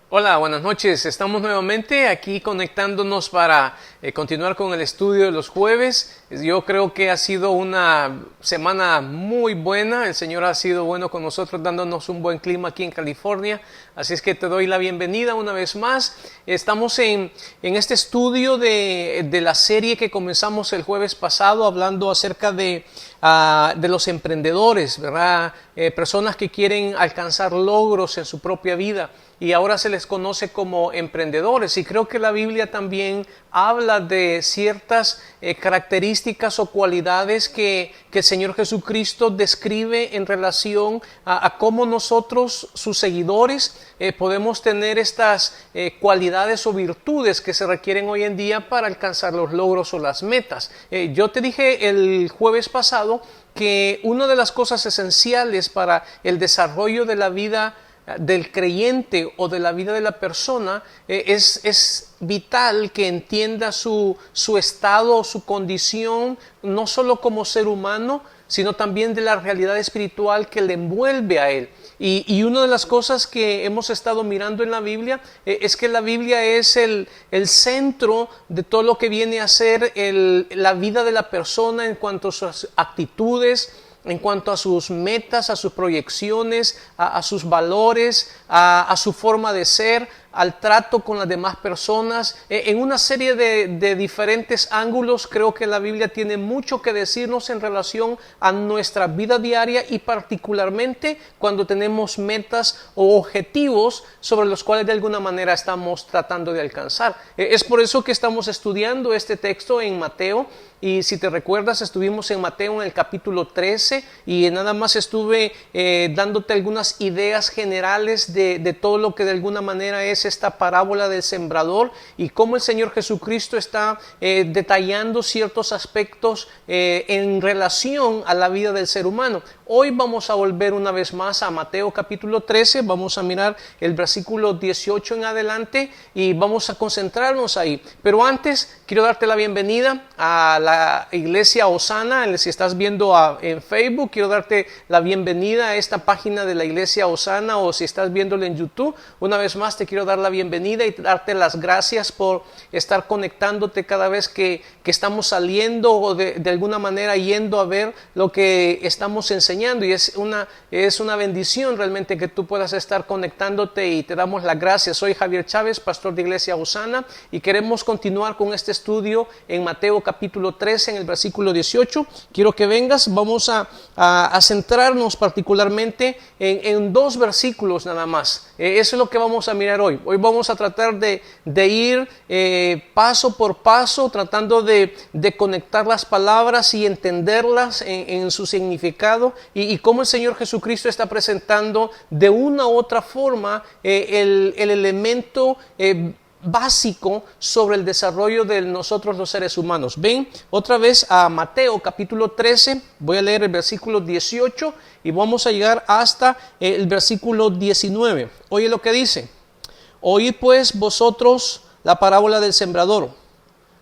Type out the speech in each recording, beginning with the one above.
Hola, buenas noches. Estamos nuevamente aquí conectándonos para continuar con el estudio de los jueves. Yo creo que ha sido una semana muy buena. El Señor ha sido bueno con nosotros, dándonos un buen clima aquí en California. Así es que te doy la bienvenida una vez más. Estamos en este estudio de la serie que comenzamos el jueves pasado, hablando acerca de los emprendedores, ¿verdad? Personas que quieren alcanzar logros en su propia vida. Y ahora se les conoce como emprendedores, y creo que la Biblia también habla de ciertas características o cualidades que el Señor Jesucristo describe en relación a cómo nosotros, sus seguidores, podemos tener estas cualidades o virtudes que se requieren hoy en día para alcanzar los logros o las metas. Yo te dije el jueves pasado que una de las cosas esenciales para el desarrollo de la vida del creyente o de la vida de la persona es vital que entienda su estado o su condición, no solo como ser humano, sino también de la realidad espiritual que le envuelve a él. Y una de las cosas que hemos estado mirando en la Biblia es que la Biblia es el centro de todo lo que viene a ser la vida de la persona en cuanto a sus actitudes, en cuanto a sus metas, a sus proyecciones, a sus valores, a su forma de ser, al trato con las demás personas. En una serie de diferentes ángulos, creo que la Biblia tiene mucho que decirnos en relación a nuestra vida diaria, y particularmente cuando tenemos metas o objetivos sobre los cuales de alguna manera estamos tratando de alcanzar. Es por eso que estamos estudiando este texto en Mateo. Y si te recuerdas, estuvimos en Mateo en el capítulo 13 y nada más estuve dándote algunas ideas generales de todo lo que de alguna manera es esta parábola del sembrador, y cómo el Señor Jesucristo está detallando ciertos aspectos en relación a la vida del ser humano. Hoy vamos a volver una vez más a Mateo capítulo 13, vamos a mirar el versículo 18 en adelante y vamos a concentrarnos ahí. Pero antes quiero darte la bienvenida a la iglesia Osana. Si estás viendo en Facebook, quiero darte la bienvenida a esta página de la iglesia Osana, o si estás viéndolo en YouTube, una vez más te quiero dar la bienvenida y darte las gracias por estar conectándote cada vez que estamos saliendo o de alguna manera yendo a ver lo que estamos enseñando. Y es una bendición realmente que tú puedas estar conectándote, y te damos las gracias. Soy Javier Chávez, pastor de Iglesia Osana, y queremos continuar con este estudio en Mateo capítulo 13, en el versículo 18. Quiero que vengas, vamos a centrarnos particularmente en dos versículos nada más. Eso es lo que vamos a mirar hoy. Hoy vamos a tratar de ir paso por paso, tratando de conectar las palabras y entenderlas en su significado, y cómo el Señor Jesucristo está presentando de una u otra forma el elemento básico sobre el desarrollo de nosotros los seres humanos. Ven otra vez a Mateo capítulo 13, voy a leer el versículo 18 y vamos a llegar hasta el versículo 19. Oye lo que dice: oíd pues vosotros la parábola del sembrador.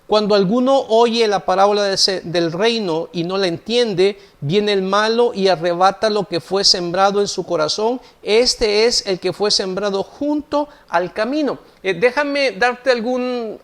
Cuando alguno oye la parábola del reino y no la entiende, viene el malo y arrebata lo que fue sembrado en su corazón. Este es el que fue sembrado junto al camino. Déjame darte algún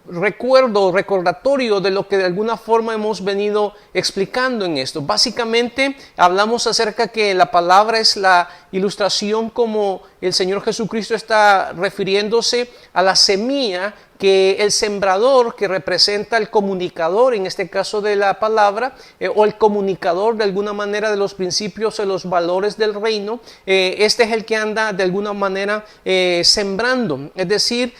recordatorio de lo que de alguna forma hemos venido explicando en esto. Básicamente hablamos acerca que la palabra es la ilustración como el Señor Jesucristo está refiriéndose a la semilla que el sembrador, que representa el comunicador, en este caso de la palabra, o el comunicador de alguna manera de los principios o los valores del reino, este es el que anda de alguna manera sembrando, es decir,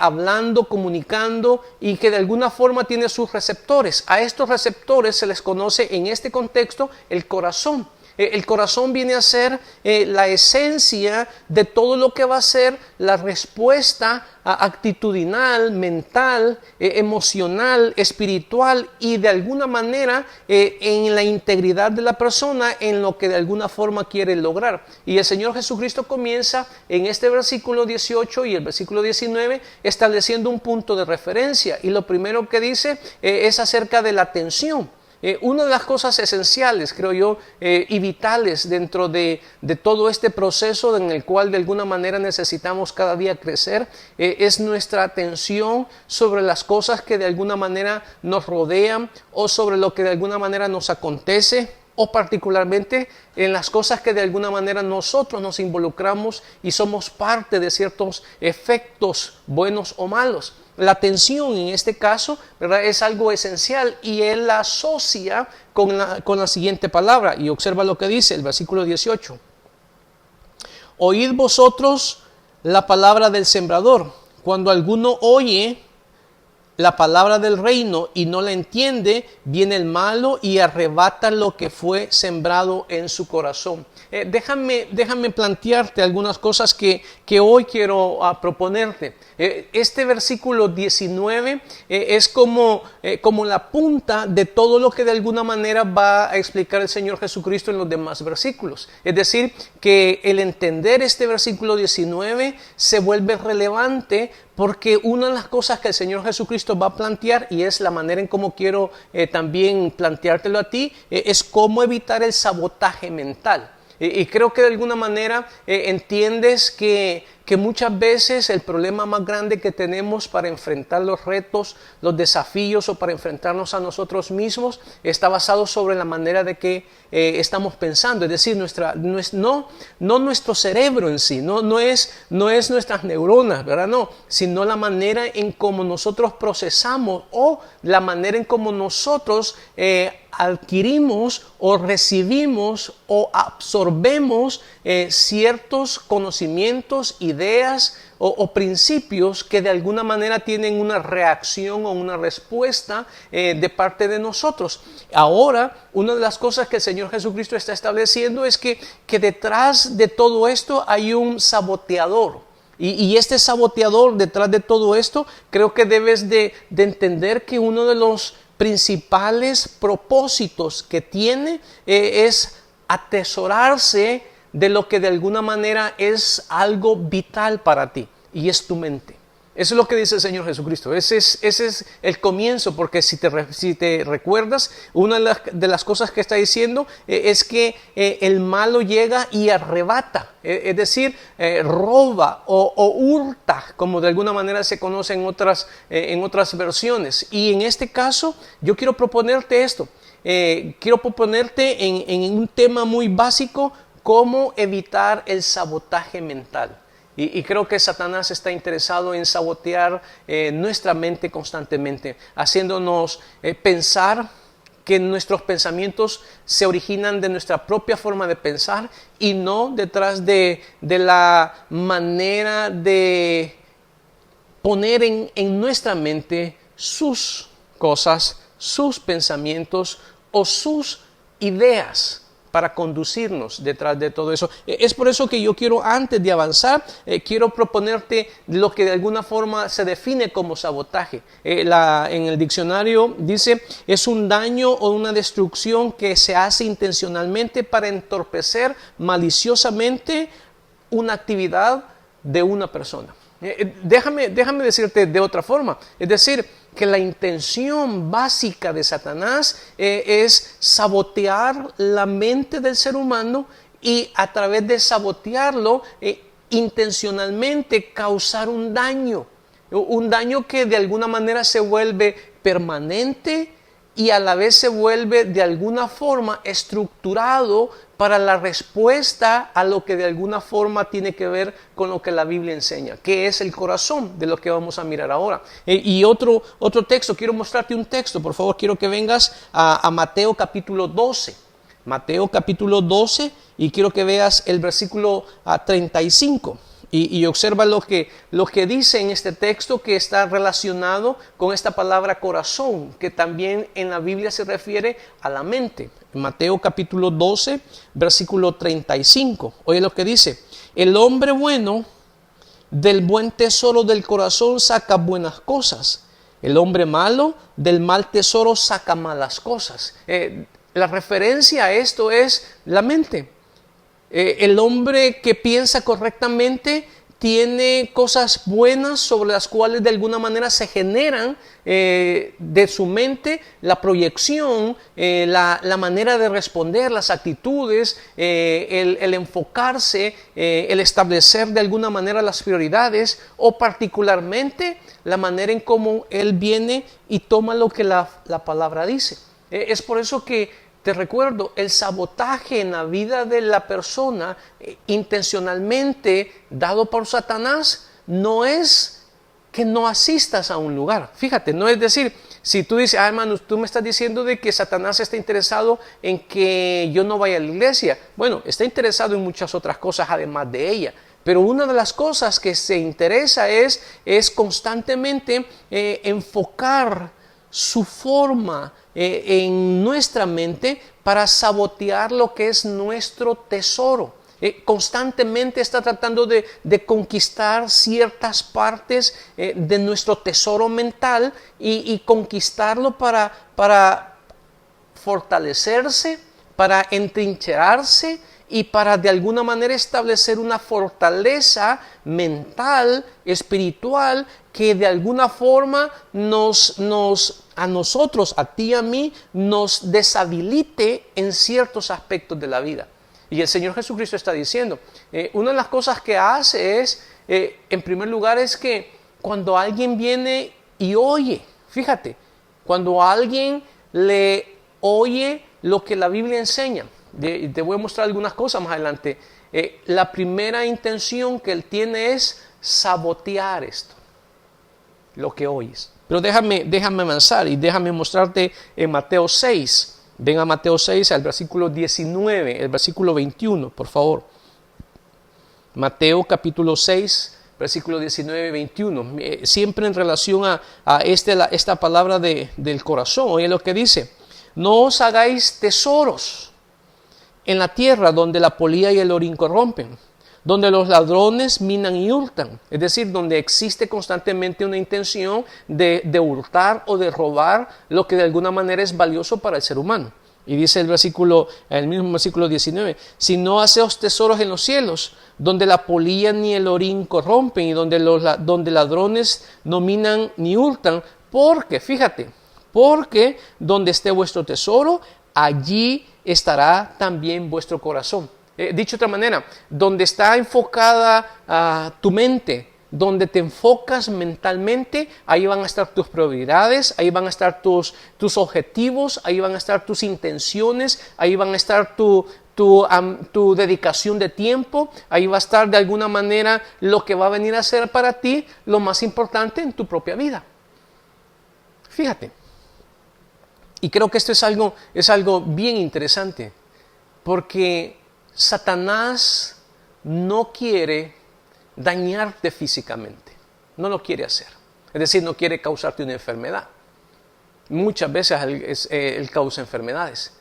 hablando, comunicando, y que de alguna forma tiene sus receptores. A estos receptores se les conoce en este contexto el corazón. El corazón viene a ser la esencia de todo lo que va a ser la respuesta actitudinal, mental, emocional, espiritual, y de alguna manera en la integridad de la persona, en lo que de alguna forma quiere lograr. Y el Señor Jesucristo comienza en este versículo 18 y el versículo 19 estableciendo un punto de referencia, y lo primero que dice es acerca de la atención. Una de las cosas esenciales, creo yo, y vitales dentro de todo este proceso en el cual de alguna manera necesitamos cada día crecer, es nuestra atención sobre las cosas que de alguna manera nos rodean o sobre lo que de alguna manera nos acontece, o particularmente en las cosas que de alguna manera nosotros nos involucramos y somos parte de ciertos efectos buenos o malos. La atención en este caso, ¿verdad?, es algo esencial, y él la asocia con la siguiente palabra, y observa lo que dice el versículo 18. Oíd vosotros la palabra del sembrador. Cuando alguno oye la palabra del reino y no la entiende, viene el malo y arrebata lo que fue sembrado en su corazón. Déjame plantearte algunas cosas que hoy quiero proponerte. Este versículo 19 es como la punta de todo lo que de alguna manera va a explicar el Señor Jesucristo en los demás versículos. Es decir, que el entender este versículo 19 se vuelve relevante, porque una de las cosas que el Señor Jesucristo va a plantear, y es la manera en cómo quiero también planteártelo a ti, es cómo evitar el sabotaje mental. Y creo que de alguna manera entiendes que muchas veces el problema más grande que tenemos para enfrentar los retos, los desafíos, o para enfrentarnos a nosotros mismos, está basado sobre la manera de que estamos pensando. Es decir, no nuestro cerebro en sí, no es nuestras neuronas, ¿verdad? No, sino la manera en cómo nosotros procesamos, o la manera en cómo nosotros adquirimos o recibimos o absorbemos ciertos conocimientos, ideas o principios que de alguna manera tienen una reacción o una respuesta de parte de nosotros. Ahora, una de las cosas que el Señor Jesucristo está estableciendo es que detrás de todo esto hay un saboteador. Y este saboteador detrás de todo esto, creo que debes de entender que uno de los principales propósitos que tiene es atesorarse de lo que de alguna manera es algo vital para ti, y es tu mente. Eso es lo que dice el Señor Jesucristo. Ese es el comienzo, porque si te recuerdas, una de las cosas que está diciendo es que el malo llega y arrebata, es decir, roba o hurta, como de alguna manera se conoce en otras versiones. Y en este caso, yo quiero proponerte esto. Quiero proponerte en un tema muy básico, cómo evitar el sabotaje mental. Y creo que Satanás está interesado en sabotear nuestra mente constantemente, haciéndonos pensar que nuestros pensamientos se originan de nuestra propia forma de pensar, y no detrás de la manera de poner en nuestra mente sus cosas, sus pensamientos o sus ideas para conducirnos detrás de todo eso. Es por eso que yo quiero, antes de avanzar, quiero proponerte lo que de alguna forma se define como sabotaje. En el diccionario dice, es un daño o una destrucción que se hace intencionalmente para entorpecer maliciosamente una actividad de una persona. Déjame decirte de otra forma, es decir, que la intención básica de Satanás es sabotear la mente del ser humano, y a través de sabotearlo intencionalmente causar un daño que de alguna manera se vuelve permanente, y a la vez se vuelve de alguna forma estructurado para la respuesta a lo que de alguna forma tiene que ver con lo que la Biblia enseña, que es el corazón de lo que vamos a mirar ahora. Y otro texto, quiero mostrarte un texto, por favor, quiero que vengas a Mateo capítulo 12. Mateo capítulo 12, y quiero que veas el versículo 35. Y observa lo que dice en este texto, que está relacionado con esta palabra corazón, que también en la Biblia se refiere a la mente. Mateo capítulo 12, versículo 35. Oye lo que dice: el hombre bueno del buen tesoro del corazón saca buenas cosas, el hombre malo del mal tesoro saca malas cosas. La referencia a esto es la mente. El hombre que piensa correctamente tiene cosas buenas sobre las cuales de alguna manera se generan de su mente la proyección, la manera de responder, las actitudes, el enfocarse, el establecer de alguna manera las prioridades, o particularmente la manera en cómo él viene y toma lo que la palabra dice. Es por eso que te recuerdo, el sabotaje en la vida de la persona intencionalmente dado por Satanás no es que no asistas a un lugar. Fíjate, no es decir, si tú dices, hermano, tú me estás diciendo de que Satanás está interesado en que yo no vaya a la iglesia. Bueno, está interesado en muchas otras cosas además de ella. Pero una de las cosas que se interesa es constantemente enfocar su forma en nuestra mente para sabotear lo que es nuestro tesoro. Constantemente está tratando de conquistar ciertas partes de nuestro tesoro mental y conquistarlo para fortalecerse, para entrincherarse y para de alguna manera establecer una fortaleza mental, espiritual, que de alguna forma a nosotros, a ti y a mí, nos deshabilite en ciertos aspectos de la vida. Y el Señor Jesucristo está diciendo, una de las cosas que hace es, en primer lugar, es que cuando alguien viene y oye, fíjate, cuando alguien le oye lo que la Biblia enseña, te voy a mostrar algunas cosas más adelante, la primera intención que él tiene es sabotear esto, lo que oyes. Pero déjame avanzar y déjame mostrarte en Mateo 6. Ven a Mateo 6, al versículo 19, el versículo 21, por favor. Mateo capítulo 6, versículo 19 y 21. Siempre en relación a esta palabra del corazón. Oye lo que dice. No os hagáis tesoros en la tierra donde la polilla y el orín corrompen, donde los ladrones minan y hurtan, es decir, donde existe constantemente una intención de hurtar o de robar lo que de alguna manera es valioso para el ser humano. Y dice el mismo versículo 19, si no hacéis tesoros en los cielos, donde la polilla ni el orín corrompen y donde ladrones no minan ni hurtan, porque donde esté vuestro tesoro, allí estará también vuestro corazón. Dicho de otra manera, donde está enfocada tu mente, donde te enfocas mentalmente, ahí van a estar tus prioridades, ahí van a estar tus objetivos, ahí van a estar tus intenciones, ahí van a estar tu dedicación de tiempo, ahí va a estar de alguna manera lo que va a venir a ser para ti lo más importante en tu propia vida. Fíjate. Y creo que esto es algo bien interesante, porque Satanás no quiere dañarte físicamente, no lo quiere hacer. Es decir, no quiere causarte una enfermedad. Muchas veces él causa enfermedades.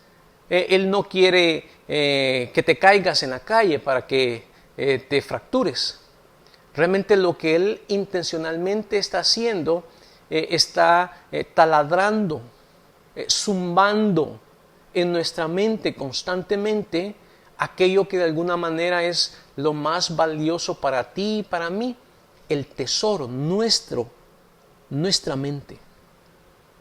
Él no quiere que te caigas en la calle para que te fractures. Realmente lo que él intencionalmente está haciendo, está taladrando, zumbando en nuestra mente constantemente aquello que de alguna manera es lo más valioso para ti y para mí, el tesoro nuestra mente.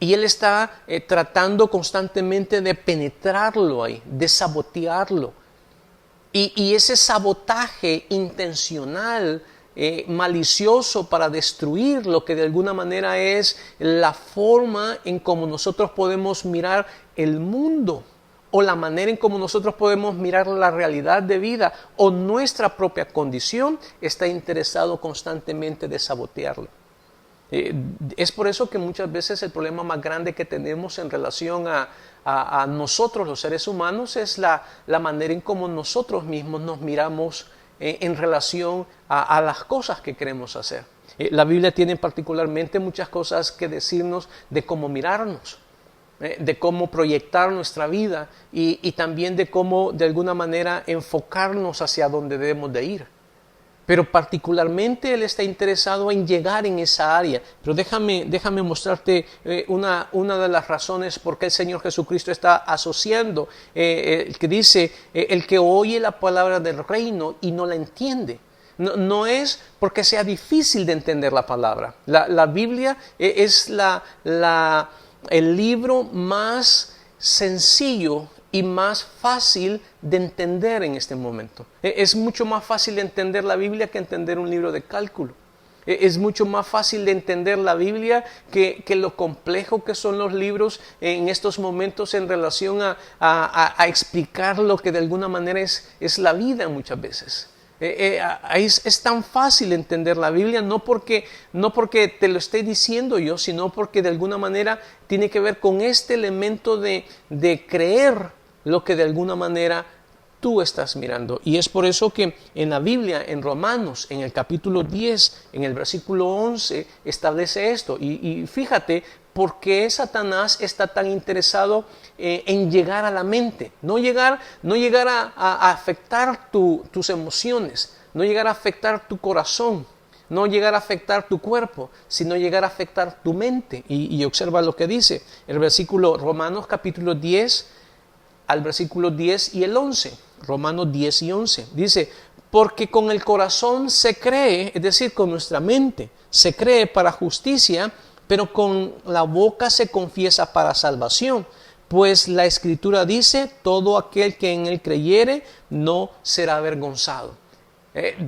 Y él está tratando constantemente de penetrarlo ahí, de sabotearlo. Y ese sabotaje intencional, malicioso para destruir lo que de alguna manera es la forma en cómo nosotros podemos mirar el mundo, o la manera en cómo nosotros podemos mirar la realidad de vida o nuestra propia condición, está interesado constantemente de sabotearlo. Es por eso que muchas veces el problema más grande que tenemos en relación a nosotros los seres humanos es la manera en cómo nosotros mismos nos miramos en relación a las cosas que queremos hacer. La Biblia tiene particularmente muchas cosas que decirnos de cómo mirarnos, de cómo proyectar nuestra vida y también de cómo de alguna manera enfocarnos hacia donde debemos de ir. Pero particularmente él está interesado en llegar en esa área. Pero déjame mostrarte una de las razones por qué el Señor Jesucristo está asociando, que dice, el que oye la palabra del reino y no la entiende. No es porque sea difícil de entender la palabra. La Biblia es el libro más sencillo y más fácil de entender en este momento. Es mucho más fácil de entender la Biblia que entender un libro de cálculo. Es mucho más fácil de entender la Biblia que lo complejo que son los libros en estos momentos en relación a explicar lo que de alguna manera es la vida muchas veces. Es tan fácil entender la Biblia no porque te lo esté diciendo yo, sino porque de alguna manera tiene que ver con este elemento de creer lo que de alguna manera tú estás mirando. Y es por eso que en la Biblia, en Romanos, en el capítulo 10, en el versículo 11, establece esto. Y fíjate por qué Satanás está tan interesado en llegar a la mente. No llegar a afectar tus emociones, no llegar a afectar tu corazón, no llegar a afectar tu cuerpo, sino llegar a afectar tu mente. Y observa lo que dice el versículo Romanos capítulo 10 al versículo 10 y el 11. Romanos 10 y 11. Dice, porque con el corazón se cree, es decir, con nuestra mente, se cree para justicia, pero con la boca se confiesa para salvación. Pues la Escritura dice, todo aquel que en él creyere no será avergonzado.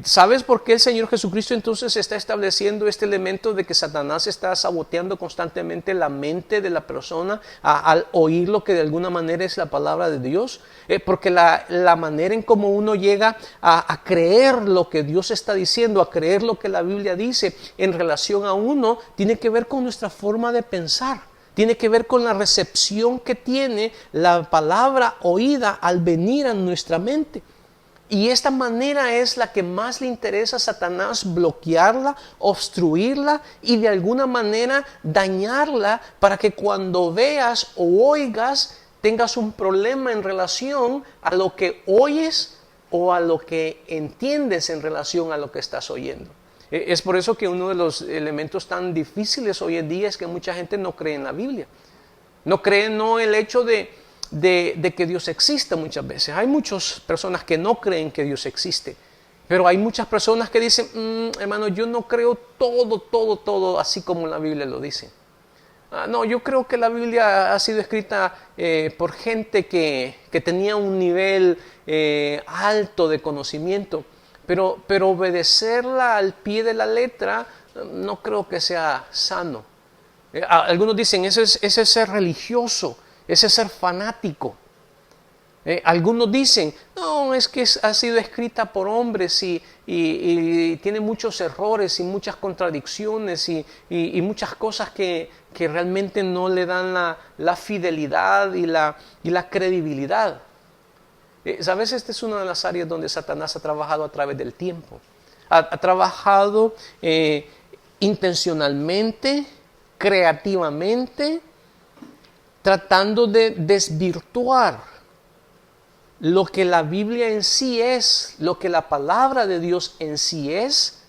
¿Sabes por qué el Señor Jesucristo entonces está estableciendo este elemento de que Satanás está saboteando constantemente la mente de la persona al oír lo que de alguna manera es la palabra de Dios? Porque la manera en cómo uno llega a creer lo que Dios está diciendo, a creer lo que la Biblia dice en relación a uno, tiene que ver con nuestra forma de pensar. Tiene que ver con la recepción que tiene la palabra oída al venir a nuestra mente. Y esta manera es la que más le interesa a Satanás, bloquearla, obstruirla y de alguna manera dañarla para que cuando veas o oigas tengas un problema en relación a lo que oyes o a lo que entiendes en relación a lo que estás oyendo. Es por eso que uno de los elementos tan difíciles hoy en día es que mucha gente no cree en la Biblia. No cree el hecho de que Dios exista muchas veces. Hay muchas personas que no creen que Dios existe, pero hay muchas personas que dicen, hermano, yo no creo todo así como la Biblia lo dice. No, yo creo que la Biblia ha sido escrita por gente que tenía un nivel alto de conocimiento, pero obedecerla al pie de la letra no creo que sea sano. Algunos dicen, ese es ser religioso, ese es ser fanático. Algunos dicen, no, es que ha sido escrita por hombres y tiene muchos errores y muchas contradicciones y muchas cosas que realmente no le dan la fidelidad y la credibilidad. ¿Sabes? Esta es una de las áreas donde Satanás ha trabajado a través del tiempo. Ha trabajado intencionalmente, creativamente, tratando de desvirtuar lo que la Biblia en sí es, lo que la palabra de Dios en sí es,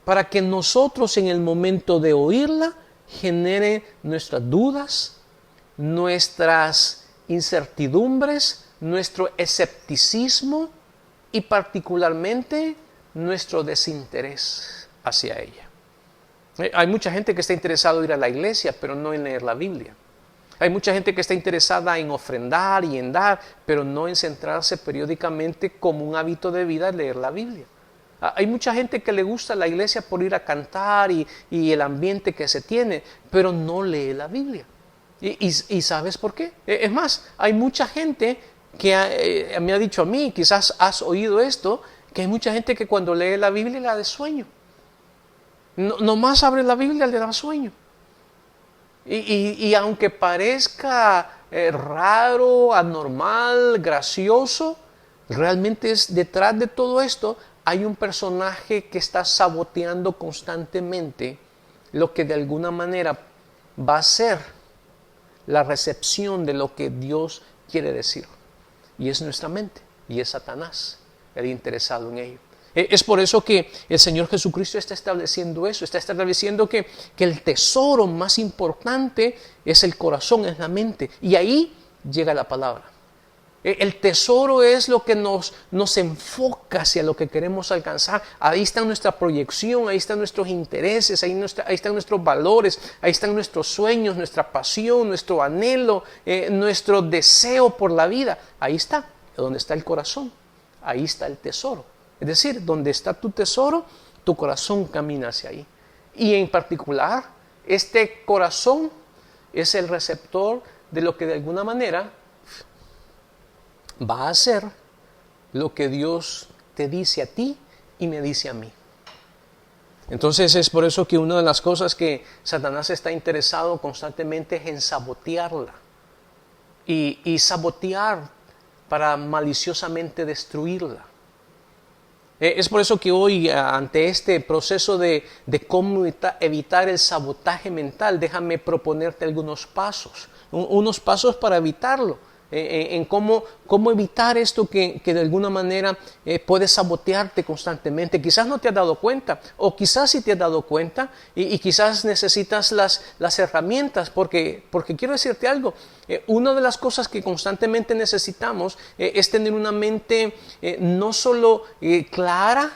para que nosotros en el momento de oírla genere nuestras dudas, nuestras incertidumbres, nuestro escepticismo y particularmente nuestro desinterés hacia ella. Hay mucha gente que está interesada en ir a la iglesia, pero no en leer la Biblia. Hay mucha gente que está interesada en ofrendar y en dar, pero no en centrarse periódicamente como un hábito de vida en leer la Biblia. Hay mucha gente que le gusta la iglesia por ir a cantar y el ambiente que se tiene, pero no lee la Biblia. ¿Y sabes por qué? Es más, hay mucha gente que me ha dicho a mí, quizás has oído esto, que hay mucha gente que cuando lee la Biblia le da sueño. Nomás abre la Biblia le da sueño. Y aunque parezca raro, anormal, gracioso, realmente es detrás de todo esto hay un personaje que está saboteando constantemente lo que de alguna manera va a ser la recepción de lo que Dios quiere decir. Y es nuestra mente, y es Satanás el interesado en ello. Es por eso que el Señor Jesucristo está estableciendo eso, está estableciendo que el tesoro más importante es el corazón, es la mente, y ahí llega la palabra. El tesoro es lo que nos enfoca hacia lo que queremos alcanzar. Ahí está nuestra proyección, ahí están nuestros intereses, ahí están nuestros valores, ahí están nuestros sueños, nuestra pasión, nuestro anhelo, nuestro deseo por la vida. Ahí está, donde está el corazón, ahí está el tesoro. Es decir, donde está tu tesoro, tu corazón camina hacia ahí. Y en particular, este corazón es el receptor de lo que de alguna manera va a hacer lo que Dios te dice a ti y me dice a mí. Entonces es por eso que una de las cosas que Satanás está interesado constantemente es en sabotearla. Y sabotear para maliciosamente destruirla. Es por eso que hoy, ante este proceso de cómo evitar el sabotaje mental, déjame proponerte algunos pasos, unos pasos para evitarlo. En cómo evitar esto que de alguna manera puede sabotearte constantemente. Quizás no te has dado cuenta, o quizás sí te has dado cuenta, y quizás necesitas las herramientas, porque quiero decirte algo, una de las cosas que constantemente necesitamos es tener una mente no solo clara,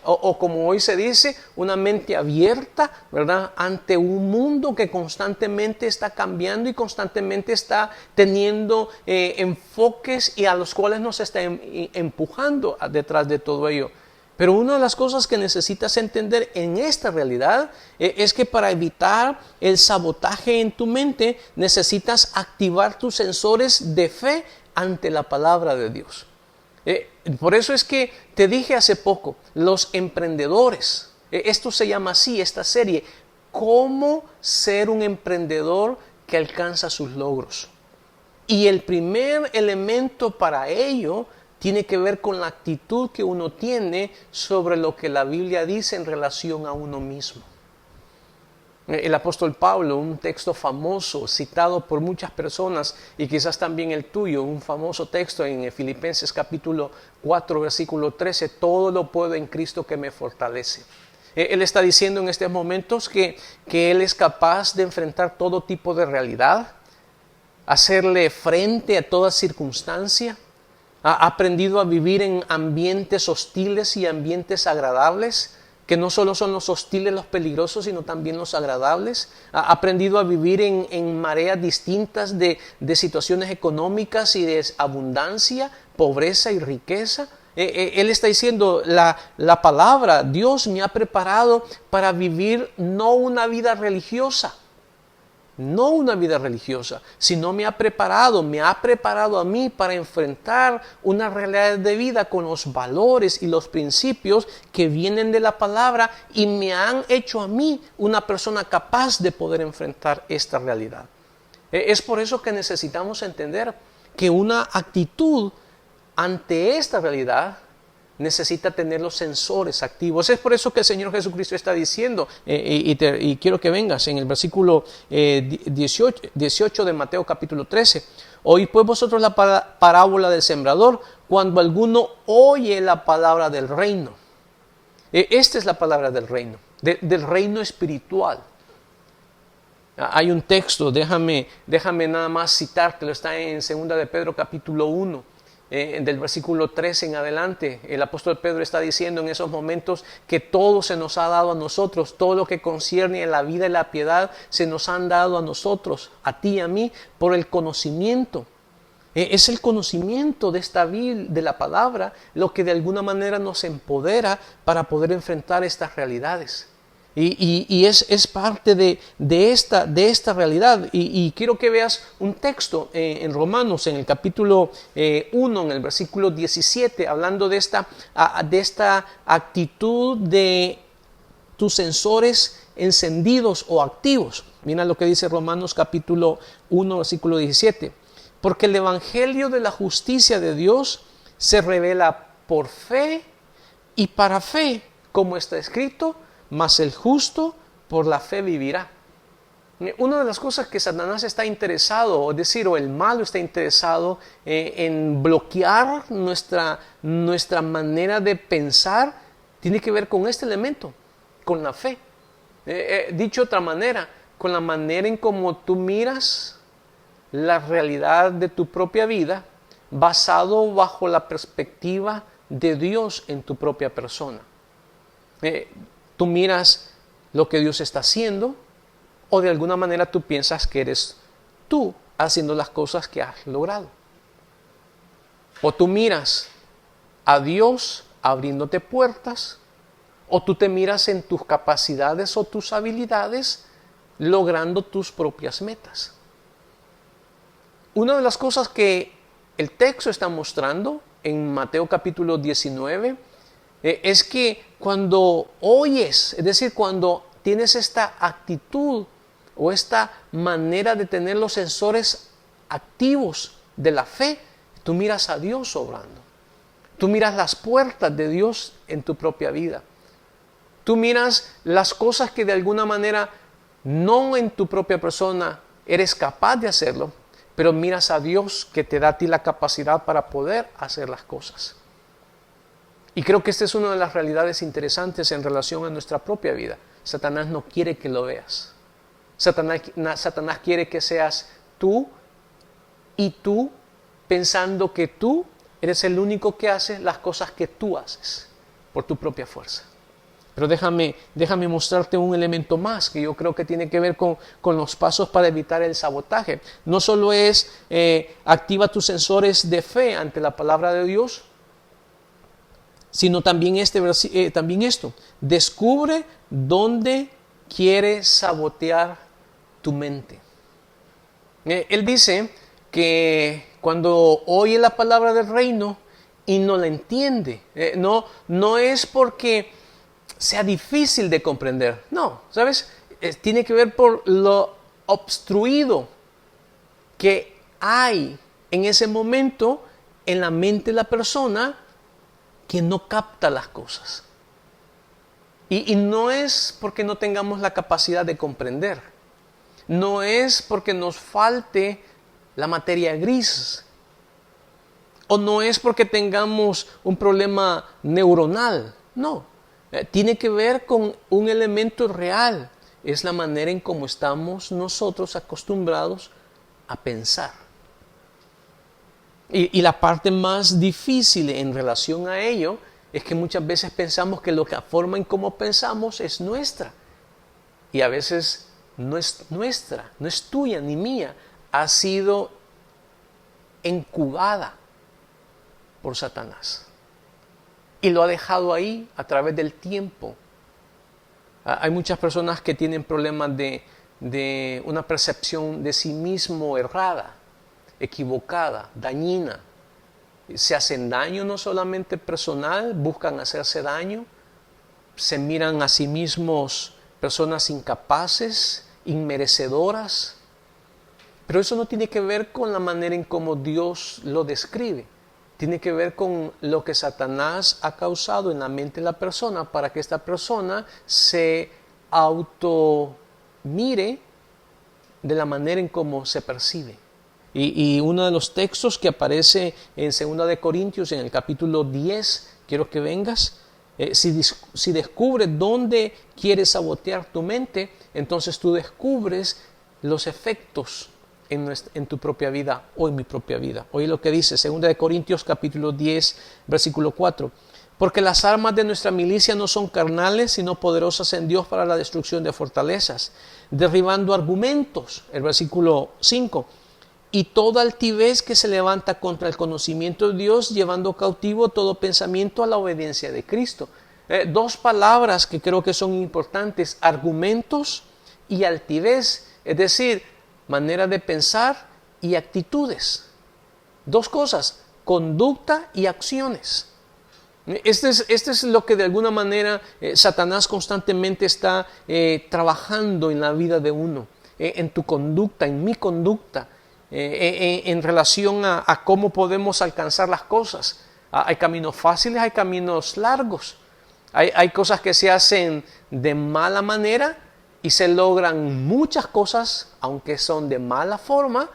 o como hoy se dice, una mente abierta, ¿verdad?, ante un mundo que constantemente está cambiando y constantemente está teniendo enfoques y a los cuales nos está empujando detrás de todo ello. Pero una de las cosas que necesitas entender en esta realidad es que para evitar el sabotaje en tu mente necesitas activar tus sensores de fe ante la palabra de Dios. Por eso es que te dije hace poco, los emprendedores, esto se llama así, esta serie, cómo ser un emprendedor que alcanza sus logros. Y el primer elemento para ello tiene que ver con la actitud que uno tiene sobre lo que la Biblia dice en relación a uno mismo. El apóstol Pablo, un texto famoso, citado por muchas personas y quizás también el tuyo, un famoso texto en Filipenses capítulo 4, versículo 13, todo lo puedo en Cristo que me fortalece. Él está diciendo en estos momentos que él es capaz de enfrentar todo tipo de realidad, hacerle frente a toda circunstancia, ha aprendido a vivir en ambientes hostiles y ambientes agradables, que no solo son los hostiles, los peligrosos, sino también los agradables. Ha aprendido a vivir en mareas distintas de situaciones económicas y de abundancia, pobreza y riqueza. Él está diciendo, la palabra, Dios me ha preparado para vivir no una vida religiosa, sino me ha preparado a mí para enfrentar una realidad de vida con los valores y los principios que vienen de la palabra y me han hecho a mí una persona capaz de poder enfrentar esta realidad. Es por eso que necesitamos entender que una actitud ante esta realidad necesita tener los sensores activos. Es por eso que el Señor Jesucristo está diciendo, y quiero que vengas en el versículo 18 de Mateo capítulo 13. Oíd pues vosotros la parábola del sembrador, cuando alguno oye la palabra del reino. Esta es la palabra del reino, del reino espiritual. Hay un texto, déjame nada más citártelo, está en 2 de Pedro capítulo 1. Del versículo 13 en adelante, el apóstol Pedro está diciendo en esos momentos que todo se nos ha dado a nosotros, todo lo que concierne a la vida y la piedad se nos han dado a nosotros, a ti y a mí, por el conocimiento. Es el conocimiento de esta vida, de la palabra, lo que de alguna manera nos empodera para poder enfrentar estas realidades. Y es parte de esta realidad. Y quiero que veas un texto en Romanos, en el capítulo 1, en el versículo 17, hablando de esta actitud de tus sensores encendidos o activos. Mira lo que dice Romanos capítulo 1, versículo 17. Porque el evangelio de la justicia de Dios se revela por fe y para fe, como está escrito, mas el justo por la fe vivirá. Una de las cosas que Satanás está interesado, o el malo está interesado en bloquear nuestra manera de pensar, tiene que ver con este elemento, con la fe. Dicho de otra manera, con la manera en cómo tú miras la realidad de tu propia vida, basado bajo la perspectiva de Dios en tu propia persona. Tú miras lo que Dios está haciendo, o de alguna manera tú piensas que eres tú haciendo las cosas que has logrado. O tú miras a Dios abriéndote puertas, o tú te miras en tus capacidades o tus habilidades logrando tus propias metas. Una de las cosas que el texto está mostrando en Mateo capítulo 19 es que cuando oyes, es decir, cuando tienes esta actitud o esta manera de tener los sensores activos de la fe, tú miras a Dios obrando. Tú miras las puertas de Dios en tu propia vida. Tú miras las cosas que de alguna manera no en tu propia persona eres capaz de hacerlo, pero miras a Dios que te da a ti la capacidad para poder hacer las cosas. Y creo que esta es una de las realidades interesantes en relación a nuestra propia vida. Satanás no quiere que lo veas. Satanás quiere que seas tú y tú pensando que tú eres el único que hace las cosas que tú haces por tu propia fuerza. Pero déjame mostrarte un elemento más que yo creo que tiene que ver con los pasos para evitar el sabotaje. No solo es activa tus sensores de fe ante la palabra de Dios, sino también esto. Descubre dónde quiere sabotear tu mente. Él dice que cuando oye la palabra del reino y no la entiende, no es porque sea difícil de comprender. No, ¿sabes? Tiene que ver por lo obstruido que hay en ese momento en la mente de la persona que no capta las cosas. Y no es porque no tengamos la capacidad de comprender. No es porque nos falte la materia gris. O no es porque tengamos un problema neuronal. No. Tiene que ver con un elemento real. Es la manera en cómo estamos nosotros acostumbrados a pensar. Y la parte más difícil en relación a ello es que muchas veces pensamos que la forma en cómo pensamos es nuestra. Y a veces no es nuestra, no es tuya ni mía. Ha sido incubada por Satanás. Y lo ha dejado ahí a través del tiempo. Hay muchas personas que tienen problemas de una percepción de sí mismo errada, equivocada, dañina. Se hacen daño no solamente personal, buscan hacerse daño, se miran a sí mismos personas incapaces, inmerecedoras. Pero eso no tiene que ver con la manera en cómo Dios lo describe. Tiene que ver con lo que Satanás ha causado en la mente de la persona para que esta persona se automire de la manera en cómo se percibe. Y uno de los textos que aparece en 2 de Corintios, en el capítulo 10, quiero que vengas, si descubres dónde quieres sabotear tu mente, entonces tú descubres los efectos en tu propia vida o en mi propia vida. Oye lo que dice 2 de Corintios capítulo 10 versículo 4. Porque las armas de nuestra milicia no son carnales, sino poderosas en Dios para la destrucción de fortalezas, derribando argumentos, el versículo 5, y toda altivez que se levanta contra el conocimiento de Dios, llevando cautivo todo pensamiento a la obediencia de Cristo. Dos palabras que creo que son importantes: argumentos y altivez, es decir, manera de pensar y actitudes. Dos cosas: conducta y acciones. Este es lo que de alguna manera Satanás constantemente está trabajando en la vida de uno, en tu conducta, en mi conducta, en relación a cómo podemos alcanzar las cosas. Hay caminos fáciles, hay caminos largos. Hay cosas que se hacen de mala manera y se logran muchas cosas, aunque son de mala forma,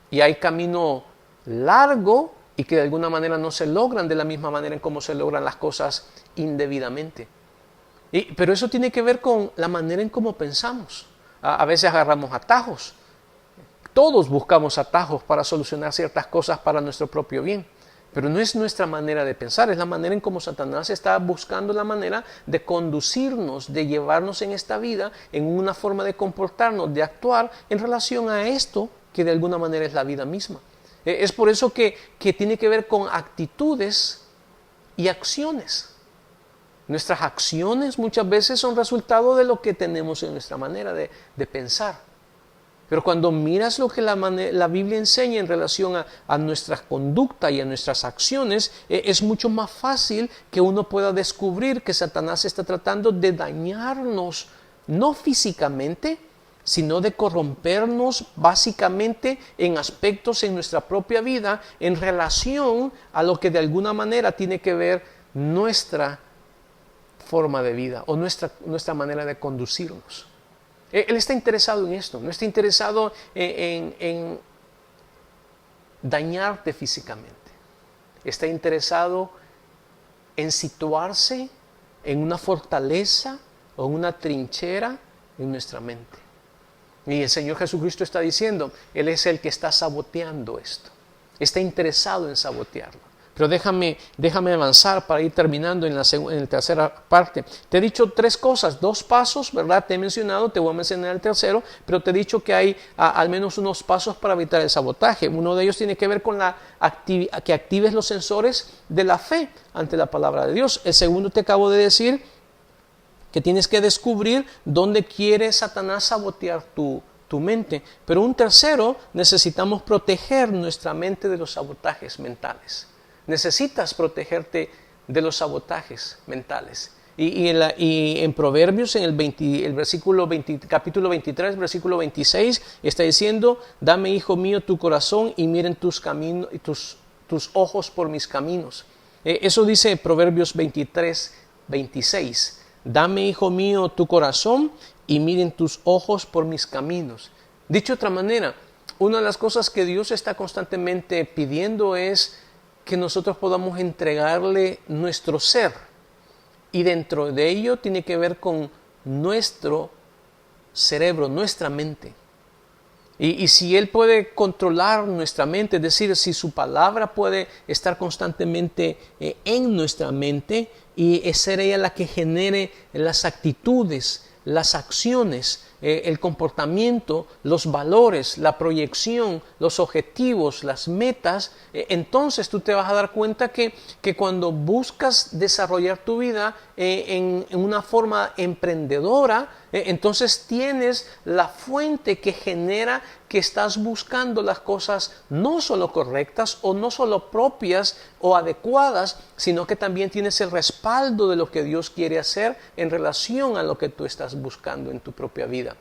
y hay camino largo y que de alguna manera no se logran de la misma manera en cómo se logran las cosas indebidamente. Pero eso tiene que ver con la manera en cómo pensamos. A veces agarramos atajos, Todos buscamos atajos para solucionar ciertas cosas para nuestro propio bien. Pero no es nuestra manera de pensar, es la manera en cómo Satanás está buscando la manera de conducirnos, de llevarnos en esta vida, en una forma de comportarnos, de actuar en relación a esto que de alguna manera es la vida misma. Es por eso que tiene que ver con actitudes y acciones. Nuestras acciones muchas veces son resultado de lo que tenemos en nuestra manera de pensar. Pero cuando miras lo que la Biblia enseña en relación a nuestra conducta y a nuestras acciones, es mucho más fácil que uno pueda descubrir que Satanás está tratando de dañarnos, no físicamente, sino de corrompernos básicamente en aspectos en nuestra propia vida en relación a lo que de alguna manera tiene que ver nuestra forma de vida o nuestra manera de conducirnos. Él está interesado en esto, no está interesado en dañarte físicamente. Está interesado en situarse en una fortaleza o en una trinchera en nuestra mente. Y el Señor Jesucristo está diciendo, Él es el que está saboteando esto. Está interesado en sabotearlo. Pero déjame avanzar para ir terminando en la tercera parte. Te he dicho 3 cosas, 2 pasos, ¿verdad? Te he mencionado, te voy a mencionar el tercero, pero te he dicho que hay al menos unos pasos para evitar el sabotaje. Uno de ellos tiene que ver con que actives los sensores de la fe ante la palabra de Dios. El segundo te acabo de decir que tienes que descubrir dónde quiere Satanás sabotear tu mente. Pero un tercero, necesitamos proteger nuestra mente de los sabotajes mentales. Necesitas protegerte de los sabotajes mentales. Y en Proverbios, en el versículo 20, capítulo 23, versículo 26, está diciendo, dame, hijo mío, tu corazón y miren tus caminos, tus ojos por mis caminos. Eso dice Proverbios 23, 26. Dame, hijo mío, tu corazón y miren tus ojos por mis caminos. Dicho de otra manera, una de las cosas que Dios está constantemente pidiendo es que nosotros podamos entregarle nuestro ser, y dentro de ello tiene que ver con nuestro cerebro, nuestra mente. Y si Él puede controlar nuestra mente, es decir, si su palabra puede estar constantemente en nuestra mente y ser ella la que genere las actitudes, las acciones, el comportamiento, los valores, la proyección, los objetivos, las metas, entonces tú te vas a dar cuenta que cuando buscas desarrollar tu vida en una forma emprendedora, entonces tienes la fuente que genera que estás buscando las cosas no solo correctas o no solo propias o adecuadas, sino que también tienes el respaldo de lo que Dios quiere hacer en relación a lo que tú estás buscando en tu propia vida.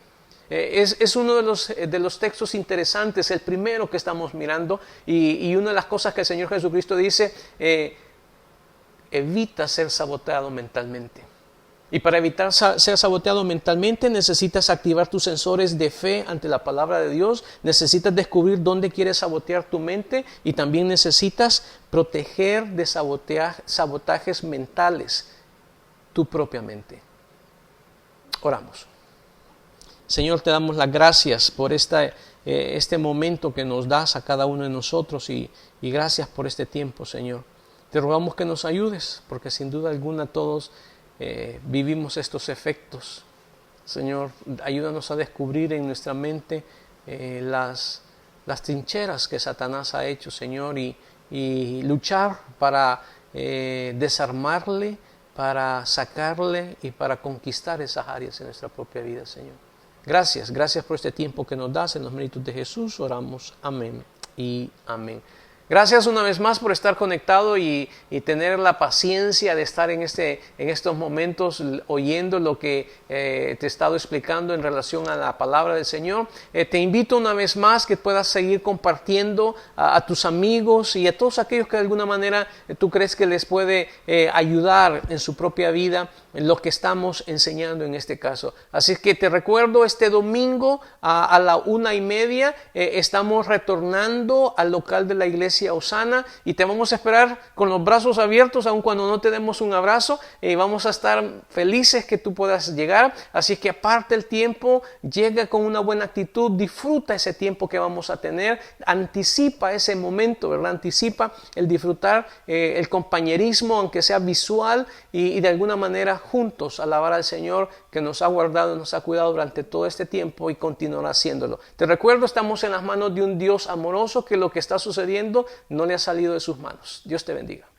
Es uno de los textos interesantes, el primero que estamos mirando, y una de las cosas que el Señor Jesucristo dice, evita ser saboteado mentalmente. Y para evitar ser saboteado mentalmente necesitas activar tus sensores de fe ante la palabra de Dios, necesitas descubrir dónde quieres sabotear tu mente y también necesitas proteger de sabotajes mentales tu propia mente. Oramos. Señor, te damos las gracias por este momento que nos das a cada uno de nosotros y gracias por este tiempo, Señor. Te rogamos que nos ayudes porque sin duda alguna todos vivimos estos efectos. Señor, ayúdanos a descubrir en nuestra mente las trincheras que Satanás ha hecho, Señor, y luchar para desarmarle, para sacarle y para conquistar esas áreas en nuestra propia vida, Señor. Gracias por este tiempo que nos das. En los méritos de Jesús oramos. Amén y amén. Gracias una vez más por estar conectado y tener la paciencia de estar en estos momentos oyendo lo que te he estado explicando en relación a la palabra del Señor. Te invito una vez más que puedas seguir compartiendo a tus amigos y a todos aquellos que de alguna manera tú crees que les puede ayudar en su propia vida lo que estamos enseñando en este caso. Así que te recuerdo, este domingo a la 1:30 estamos retornando al local de la iglesia Osana y te vamos a esperar con los brazos abiertos, aun cuando no te demos un abrazo. Vamos a estar felices que tú puedas llegar. Así que aparte el tiempo, llega con una buena actitud, disfruta ese tiempo que vamos a tener, anticipa ese momento, ¿verdad? Anticipa el disfrutar el compañerismo, aunque sea visual, y de alguna manera juntos alabar al Señor que nos ha guardado, nos ha cuidado durante todo este tiempo y continuará haciéndolo. Te recuerdo, estamos en las manos de un Dios amoroso, que lo que está sucediendo no le ha salido de sus manos. Dios te bendiga.